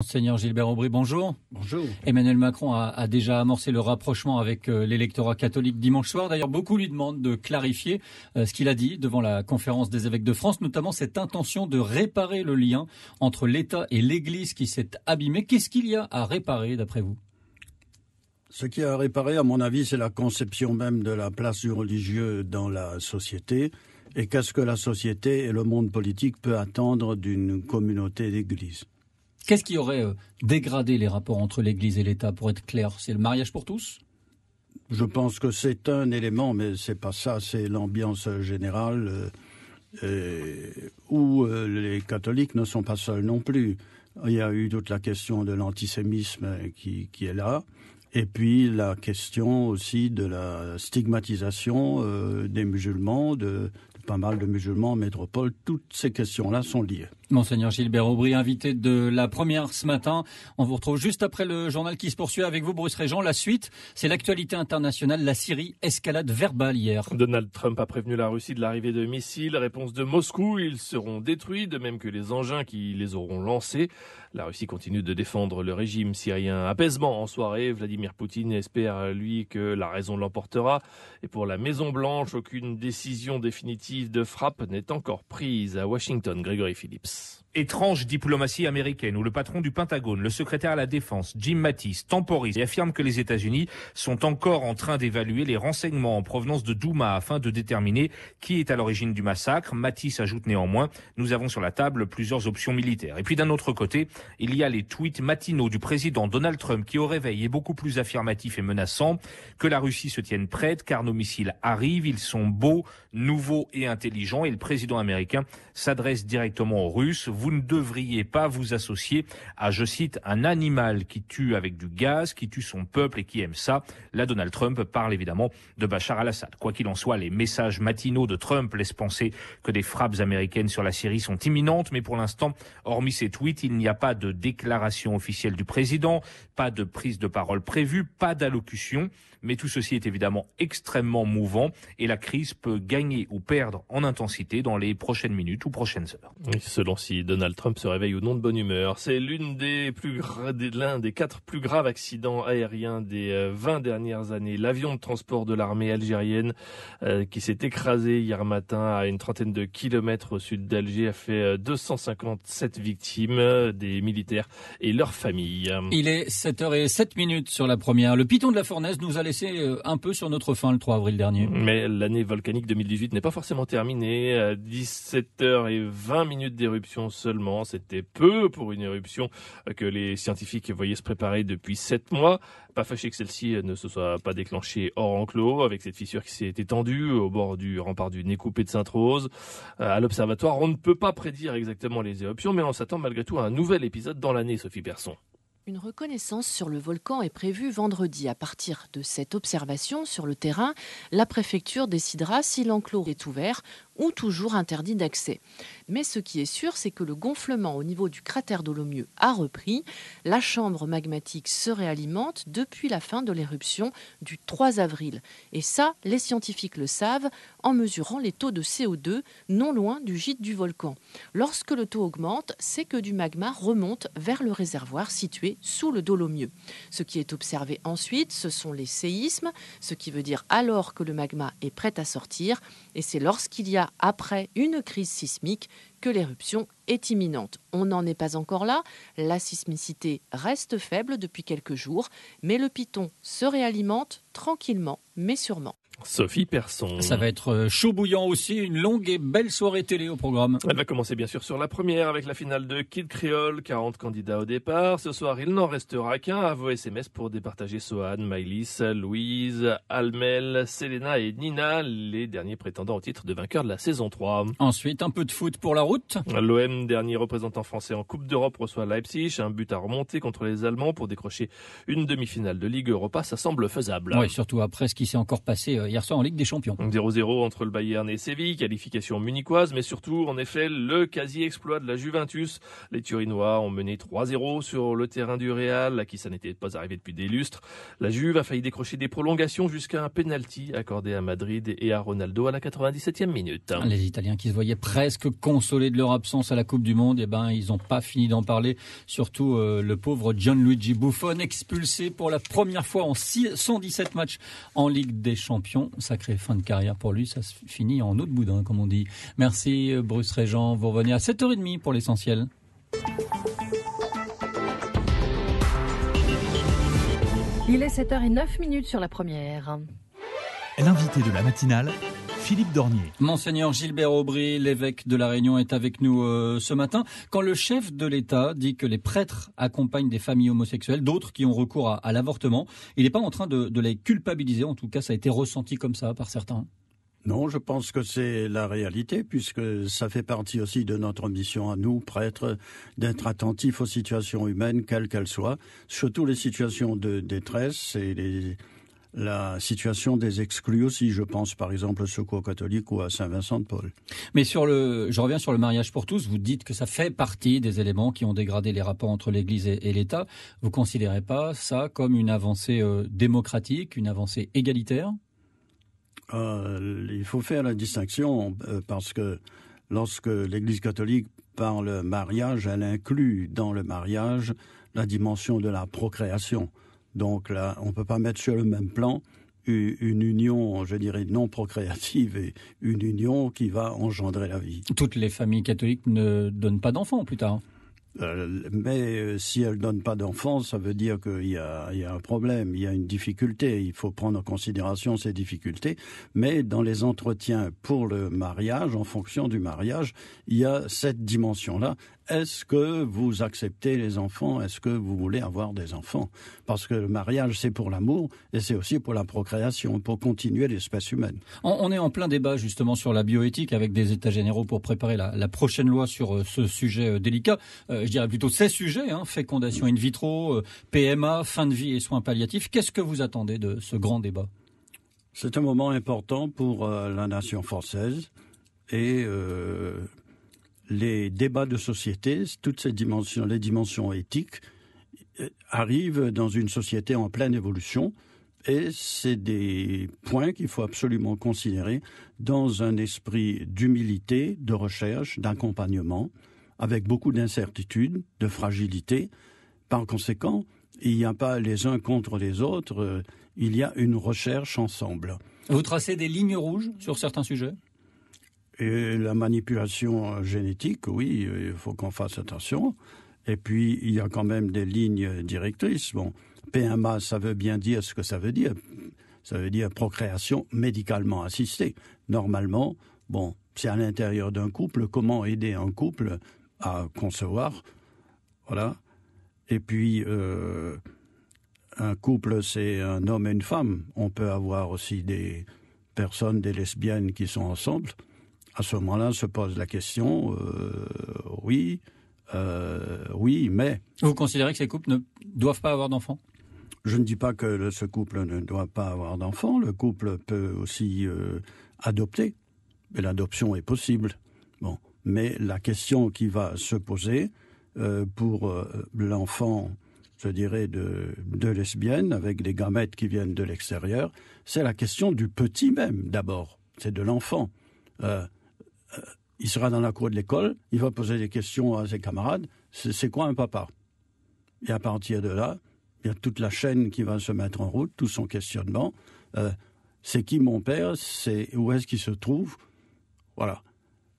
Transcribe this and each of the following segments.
Monseigneur Gilbert Aubry, bonjour. Bonjour. Emmanuel Macron a déjà amorcé le rapprochement avec l'électorat catholique dimanche soir. D'ailleurs, beaucoup lui demandent de clarifier ce qu'il a dit devant la conférence des évêques de France, notamment cette intention de réparer le lien entre l'État et l'Église qui s'est abîmé. Qu'est-ce qu'il y a à réparer, d'après vous ? Ce qu'il y a à réparer, à mon avis, c'est la conception même de la place du religieux dans la société. Et qu'est-ce que la société et le monde politique peut attendre d'une communauté d'églises ? Qu'est-ce qui aurait dégradé les rapports entre l'Église et l'État, pour être clair ? C'est le mariage pour tous ? Je pense que c'est un élément, mais c'est pas ça, c'est l'ambiance générale où les catholiques ne sont pas seuls non plus. Il y a eu toute la question de l'antisémisme qui est là, et puis la question aussi de la stigmatisation des musulmans, de pas mal de musulmans en métropole. Toutes ces questions-là sont liées. Monseigneur Gilbert Aubry, invité de la première ce matin. On vous retrouve juste après le journal qui se poursuit avec vous, Bruce Régent. La suite, c'est l'actualité internationale. La Syrie, escalade verbale hier. Donald Trump a prévenu la Russie de l'arrivée de missiles. Réponse de Moscou, ils seront détruits, de même que les engins qui les auront lancés. La Russie continue de défendre le régime syrien. Apaisement en soirée. Vladimir Poutine espère, lui, que la raison l'emportera. Et pour la Maison-Blanche, aucune décision définitive de frappe n'est encore prise. À Washington, Grégory Phillips. Étrange diplomatie américaine où le patron du Pentagone, le secrétaire à la Défense, Jim Mattis, temporise et affirme que les États-Unis sont encore en train d'évaluer les renseignements en provenance de Douma afin de déterminer qui est à l'origine du massacre. Mattis ajoute néanmoins, nous avons sur la table plusieurs options militaires. Et puis d'un autre côté, il y a les tweets matinaux du président Donald Trump qui au réveil est beaucoup plus affirmatif et menaçant, que la Russie se tienne prête car nos missiles arrivent, ils sont beaux, nouveaux et intelligents, et le président américain s'adresse directement aux Russes. Vous ne devriez pas vous associer à, je cite, un animal qui tue avec du gaz, qui tue son peuple et qui aime ça. Là, Donald Trump parle évidemment de Bachar al-Assad. Quoi qu'il en soit, les messages matinaux de Trump laissent penser que des frappes américaines sur la Syrie sont imminentes, mais pour l'instant, hormis ces tweets, il n'y a pas de déclaration officielle du président, pas de prise de parole prévue, pas d'allocution. Mais tout ceci est évidemment extrêmement mouvant et la crise peut gagner ou perdre en intensité dans les prochaines minutes ou prochaines heures. Et selon si Donald Trump se réveille ou non de bonne humeur, c'est l'un des 4 plus graves accidents aériens des 20 dernières années. L'avion de transport de l'armée algérienne qui s'est écrasé hier matin à une trentaine de kilomètres au sud d'Alger a fait 257 victimes, des militaires et leurs familles. Il est 7h07 sur la première. Le Python de la Fournaise nous a laissé un peu sur notre faim le 3 avril dernier. Mais l'année volcanique 2018 n'est pas forcément terminée. 17h20 d'éruption seulement. C'était peu pour une éruption que les scientifiques voyaient se préparer depuis 7 mois. Pas fâché que celle-ci ne se soit pas déclenchée hors enclos, avec cette fissure qui s'est étendue au bord du rempart du nez coupé de Sainte-Rose. À l'observatoire, on ne peut pas prédire exactement les éruptions, mais on s'attend malgré tout à un nouvel épisode dans l'année, Sophie Persson. Une reconnaissance sur le volcan est prévue vendredi. À partir de cette observation sur le terrain, la préfecture décidera si l'enclos est ouvert ou toujours interdit d'accès. Mais ce qui est sûr, c'est que le gonflement au niveau du cratère Dolomieu a repris. La chambre magmatique se réalimente depuis la fin de l'éruption du 3 avril. Et ça, les scientifiques le savent en mesurant les taux de CO2 non loin du gîte du volcan. Lorsque le taux augmente, c'est que du magma remonte vers le réservoir situé sous le Dolomieu. Ce qui est observé ensuite, ce sont les séismes, ce qui veut dire alors que le magma est prêt à sortir. Et c'est lorsqu'il y a après une crise sismique que l'éruption est imminente. On n'en est pas encore là, la sismicité reste faible depuis quelques jours, mais le Python se réalimente tranquillement mais sûrement. Sophie Persson. Ça va être chaud bouillant aussi, une longue et belle soirée télé au programme. Elle va commencer bien sûr sur la première avec la finale de Kid Creole, 40 candidats au départ. Ce soir, il n'en restera qu'un à vos SMS pour départager Sohan, Maïlis, Louise, Almel, Selena et Nina, les derniers prétendants au titre de vainqueur de la saison 3. Ensuite, un peu de foot pour la route. L'OM, dernier représentant français en Coupe d'Europe, reçoit Leipzig. Un but à remonter contre les Allemands pour décrocher une demi-finale de Ligue Europa, ça semble faisable. Oui, surtout après ce qui s'est encore passé hier soir en Ligue des Champions. 0-0 entre le Bayern et Séville, qualification munichoise, mais surtout, en effet, le quasi-exploit de la Juventus. Les Turinois ont mené 3-0 sur le terrain du Real, à qui ça n'était pas arrivé depuis des lustres. La Juve a failli décrocher des prolongations jusqu'à un penalty accordé à Madrid et à Ronaldo à la 97e minute. Les Italiens qui se voyaient presque consolés de leur absence à la Coupe du Monde, ils n'ont pas fini d'en parler. Surtout le pauvre Gianluigi Buffon, expulsé pour la première fois en 117 matchs en Ligue des Champions. Sacrée fin de carrière pour lui, ça se finit en eau de boudin, comme on dit. Merci Bruce Régent, vous revenez à 7h30 pour l'essentiel. Il est 7h09 sur la première. L'invité de la matinale, Philippe Dornier. Monseigneur Gilbert Aubry, l'évêque de La Réunion, est avec nous ce matin. Quand le chef de l'État dit que les prêtres accompagnent des familles homosexuelles, d'autres qui ont recours à l'avortement, il n'est pas en train de les culpabiliser. En tout cas, ça a été ressenti comme ça par certains. Non, je pense que c'est la réalité, puisque ça fait partie aussi de notre mission à nous, prêtres, d'être attentifs aux situations humaines, quelles qu'elles soient, surtout les situations de détresse et la situation des exclus aussi. Je pense par exemple au Secours catholique ou à Saint-Vincent-de-Paul. Mais je reviens sur le mariage pour tous. Vous dites que ça fait partie des éléments qui ont dégradé les rapports entre l'Église et l'État. Vous considérez pas ça comme une avancée démocratique, une avancée égalitaire ? Il faut faire la distinction parce que lorsque l'Église catholique parle mariage, elle inclut dans le mariage la dimension de la procréation. Donc là, on ne peut pas mettre sur le même plan une union, je dirais, non procréative et une union qui va engendrer la vie. Toutes les familles catholiques ne donnent pas d'enfants plus tard. Mais si elles ne donnent pas d'enfants, ça veut dire qu'il y a un problème, il y a une difficulté. Il faut prendre en considération ces difficultés. Mais dans les entretiens pour le mariage, en fonction du mariage, il y a cette dimension-là. Est-ce que vous acceptez les enfants? Est-ce que vous voulez avoir des enfants? Parce que le mariage, c'est pour l'amour et c'est aussi pour la procréation, pour continuer l'espèce humaine. On est en plein débat justement sur la bioéthique avec des états généraux pour préparer la prochaine loi sur ce sujet délicat. Je dirais plutôt ces sujets, fécondation in vitro, PMA, fin de vie et soins palliatifs. Qu'est-ce que vous attendez de ce grand débat? C'est un moment important pour la nation française et les débats de société, toutes ces dimensions, les dimensions éthiques, arrivent dans une société en pleine évolution et c'est des points qu'il faut absolument considérer dans un esprit d'humilité, de recherche, d'accompagnement, avec beaucoup d'incertitudes, de fragilité. Par conséquent, il n'y a pas les uns contre les autres, il y a une recherche ensemble. Vous tracez des lignes rouges sur certains sujets ? Et la manipulation génétique, oui, il faut qu'on fasse attention. Et puis, il y a quand même des lignes directrices. Bon, PMA, ça veut bien dire ce que ça veut dire. Ça veut dire procréation médicalement assistée. Normalement, bon, c'est à l'intérieur d'un couple. Comment aider un couple à concevoir? Voilà. Et puis, un couple, c'est un homme et une femme. On peut avoir aussi des personnes, des lesbiennes qui sont ensemble. À ce moment-là, se pose la question, oui, mais... Vous considérez que ces couples ne doivent pas avoir d'enfants? Je ne dis pas que ce couple ne doit pas avoir d'enfants. Le couple peut aussi adopter, et l'adoption est possible. Bon, mais la question qui va se poser pour l'enfant, je dirais, de lesbiennes, avec des gamètes qui viennent de l'extérieur, c'est la question du petit même, d'abord. C'est de l'enfant. Il sera dans la cour de l'école, il va poser des questions à ses camarades. C'est quoi un papa? Et à partir de là, il y a toute la chaîne qui va se mettre en route, tout son questionnement. C'est qui mon père? Où est-ce qu'il se trouve? Voilà.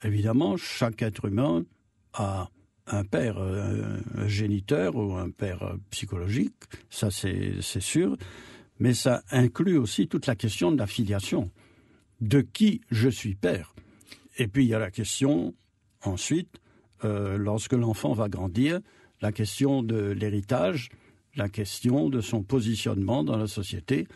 Évidemment, chaque être humain a un père, un géniteur ou un père psychologique, ça c'est sûr. Mais ça inclut aussi toute la question de la filiation. De qui je suis père? Et puis il y a la question, ensuite, lorsque l'enfant va grandir, la question de l'héritage, la question de son positionnement dans la société,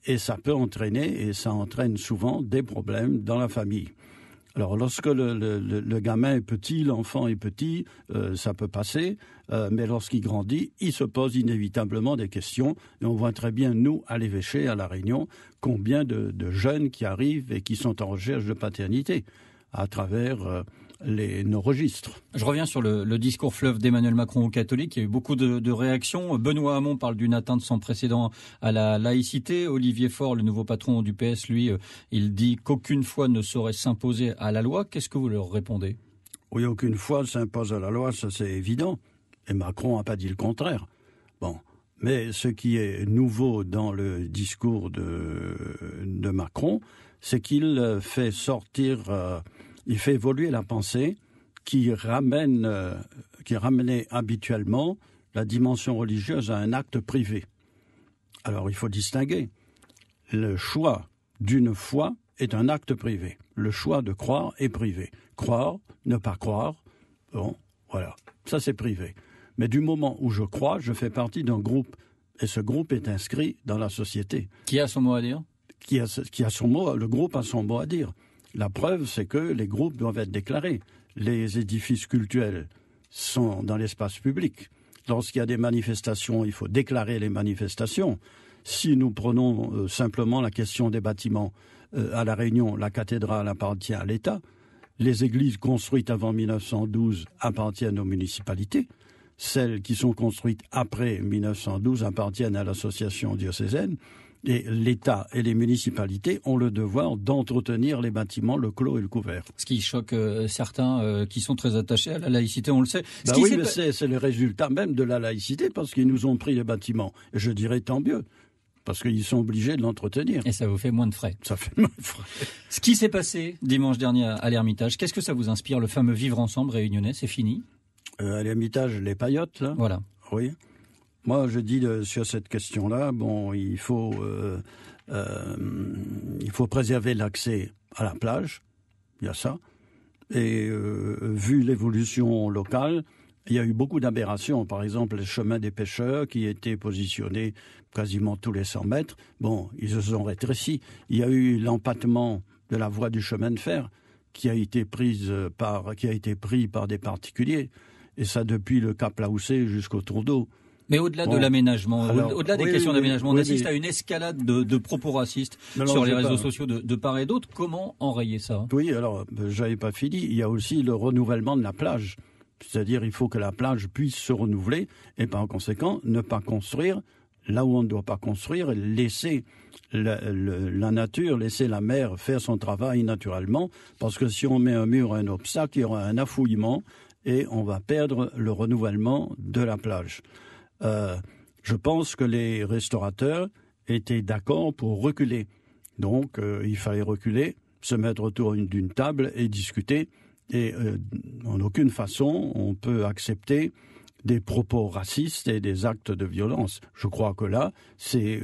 et ça peut entraîner, et ça entraîne souvent des problèmes dans la famille. Alors, lorsque le gamin est petit, l'enfant est petit, ça peut passer, mais lorsqu'il grandit, il se pose inévitablement des questions. Et on voit très bien, nous, à l'évêché, à La Réunion, combien de jeunes qui arrivent et qui sont en recherche de paternité à travers nos registres. Je reviens sur le discours fleuve d'Emmanuel Macron aux catholiques. Il y a eu beaucoup de réactions. Benoît Hamon parle d'une atteinte sans précédent à la laïcité. Olivier Faure, le nouveau patron du PS, lui, il dit qu'aucune foi ne saurait s'imposer à la loi. Qu'est-ce que vous leur répondez? Oui, aucune foi s'impose à la loi, ça c'est évident. Et Macron n'a pas dit le contraire. Bon. Mais ce qui est nouveau dans le discours de Macron, c'est qu'il fait sortir... il fait évoluer la pensée qui ramenait habituellement la dimension religieuse à un acte privé. Alors il faut distinguer. Le choix d'une foi est un acte privé. Le choix de croire est privé. Croire, ne pas croire, bon, voilà, ça c'est privé. Mais du moment où je crois, je fais partie d'un groupe. Et ce groupe est inscrit dans la société. Qui a son mot à dire ? Qui a son mot, le groupe a son mot à dire. La preuve, c'est que les groupes doivent être déclarés. Les édifices cultuels sont dans l'espace public. Lorsqu'il y a des manifestations, il faut déclarer les manifestations. Si nous prenons simplement la question des bâtiments, à La Réunion, la cathédrale appartient à l'État. Les églises construites avant 1912 appartiennent aux municipalités. Celles qui sont construites après 1912 appartiennent à l'association diocésaine. Et l'État et les municipalités ont le devoir d'entretenir les bâtiments, le clos et le couvert. Ce qui choque certains qui sont très attachés à la laïcité, on le sait. Oui, mais c'est le résultat même de la laïcité, parce qu'ils nous ont pris les bâtiments. Et je dirais tant mieux, parce qu'ils sont obligés de l'entretenir. Et ça vous fait moins de frais. Ça fait moins de frais. Ce qui s'est passé dimanche dernier à l'Ermitage, qu'est-ce que ça vous inspire, le fameux vivre ensemble réunionnais? C'est fini? À l'Ermitage, les paillotes, là. Voilà. Oui. Moi, je dis sur cette question-là, bon, il faut préserver l'accès à la plage, il y a ça. Et vu l'évolution locale, il y a eu beaucoup d'aberrations. Par exemple, les chemins des pêcheurs qui étaient positionnés quasiment tous les 100 mètres, bon, ils se sont rétrécis. Il y a eu l'empattement de la voie du chemin de fer qui a été pris par des particuliers. Et ça depuis le Cap Laoussé jusqu'au Tour d'eau. Mais au-delà de l'aménagement, au-delà des questions d'aménagement, on assiste à une escalade de propos racistes sur les réseaux sociaux de part et d'autre. Comment enrayer ça? Oui, alors, j'avais pas fini. Il y a aussi le renouvellement de la plage. C'est-à-dire, il faut que la plage puisse se renouveler et par conséquent, ne pas construire là où on ne doit pas construire, laisser la nature, laisser la mer faire son travail naturellement. Parce que si on met un mur, un obstacle, il y aura un affouillement et on va perdre le renouvellement de la plage. Je pense que les restaurateurs étaient d'accord pour reculer. Donc, il fallait reculer, se mettre autour d'une table et discuter. Et en aucune façon, on peut accepter des propos racistes et des actes de violence. Je crois que là, c'est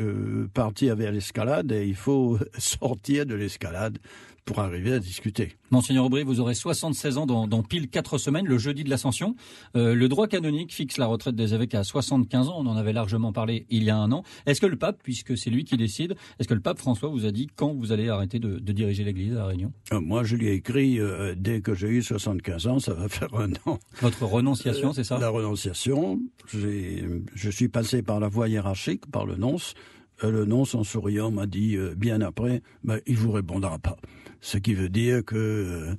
partir vers l'escalade et il faut sortir de l'escalade pour arriver à discuter. Monseigneur Aubry, vous aurez 76 ans dans pile 4 semaines, le jeudi de l'Ascension. Le droit canonique fixe la retraite des évêques à 75 ans. On en avait largement parlé il y a un an. Est-ce que le pape, puisque c'est lui qui décide, est-ce que le pape François vous a dit quand vous allez arrêter de diriger l'Église à La Réunion? Moi, je lui ai écrit, dès que j'ai eu 75 ans, ça va faire un an. Votre renonciation, c'est ça? La renonciation. Je suis passé par la voie hiérarchique, par le nonce. Le nonce, en souriant, m'a dit bien après, il vous répondra pas. Ce qui veut dire que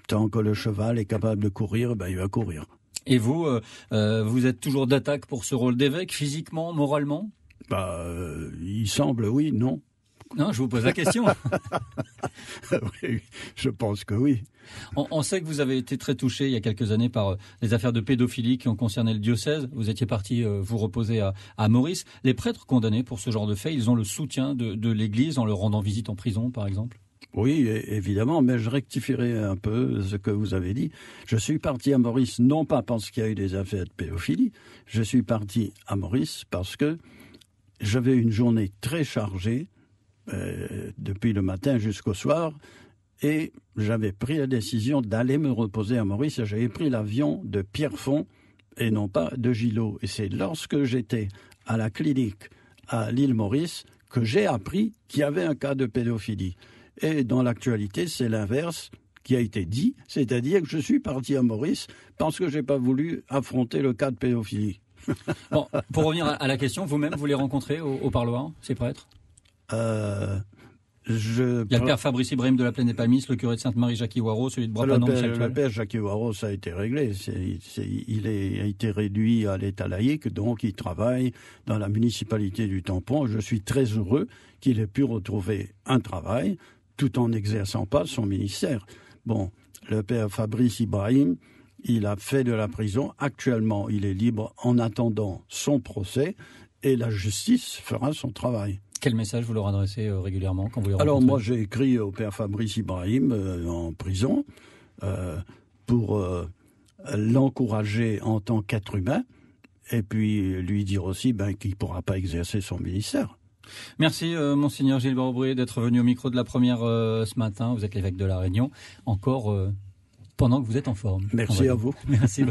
tant que le cheval est capable de courir, il va courir. Et vous, vous êtes toujours d'attaque pour ce rôle d'évêque, physiquement, moralement? Il semble, oui, non. Non, je vous pose la question. Oui, je pense que oui. On sait que vous avez été très touché il y a quelques années par les affaires de pédophilie qui ont concerné le diocèse. Vous étiez parti vous reposer à Maurice. Les prêtres condamnés pour ce genre de fait, ils ont le soutien de l'Église en leur rendant visite en prison, par exemple? Oui, évidemment, mais je rectifierai un peu ce que vous avez dit. Je suis parti à Maurice, non pas parce qu'il y a eu des affaires de pédophilie, je suis parti à Maurice parce que j'avais une journée très chargée, depuis le matin jusqu'au soir, et j'avais pris la décision d'aller me reposer à Maurice. J'avais pris l'avion de Pierrefonds et non pas de Gillot. Et c'est lorsque j'étais à la clinique à l'île Maurice que j'ai appris qu'il y avait un cas de pédophilie. Et dans l'actualité, c'est l'inverse qui a été dit, c'est-à-dire que je suis parti à Maurice parce que j'ai pas voulu affronter le cas de pédophilie. Bon, pour revenir à la question, vous-même, vous les rencontrez au parloir, ces prêtres? Il y a le père Fabrice Ibrahim de la Plaine des Palmistes, le curé de Sainte-Marie Jacques Iwaro, celui de Brapanon, le père Jacques Iwaro, ça a été réglé. Il a été réduit à l'état laïque, donc il travaille dans la municipalité du Tampon. Je suis très heureux qu'il ait pu retrouver un travail tout en n'exerçant pas son ministère. Bon, le père Fabrice Ibrahim, il a fait de la prison. Actuellement, il est libre en attendant son procès et la justice fera son travail. Quel message vous leur adressez régulièrement quand vous les rencontrez? Alors moi j'ai écrit au père Fabrice Ibrahim en prison pour l'encourager en tant qu'être humain et puis lui dire aussi qu'il ne pourra pas exercer son ministère. Merci Monseigneur Gilbert Aubry d'être venu au micro de la première ce matin. Vous êtes l'évêque de La Réunion, encore pendant que vous êtes en forme. Merci à vous. Merci.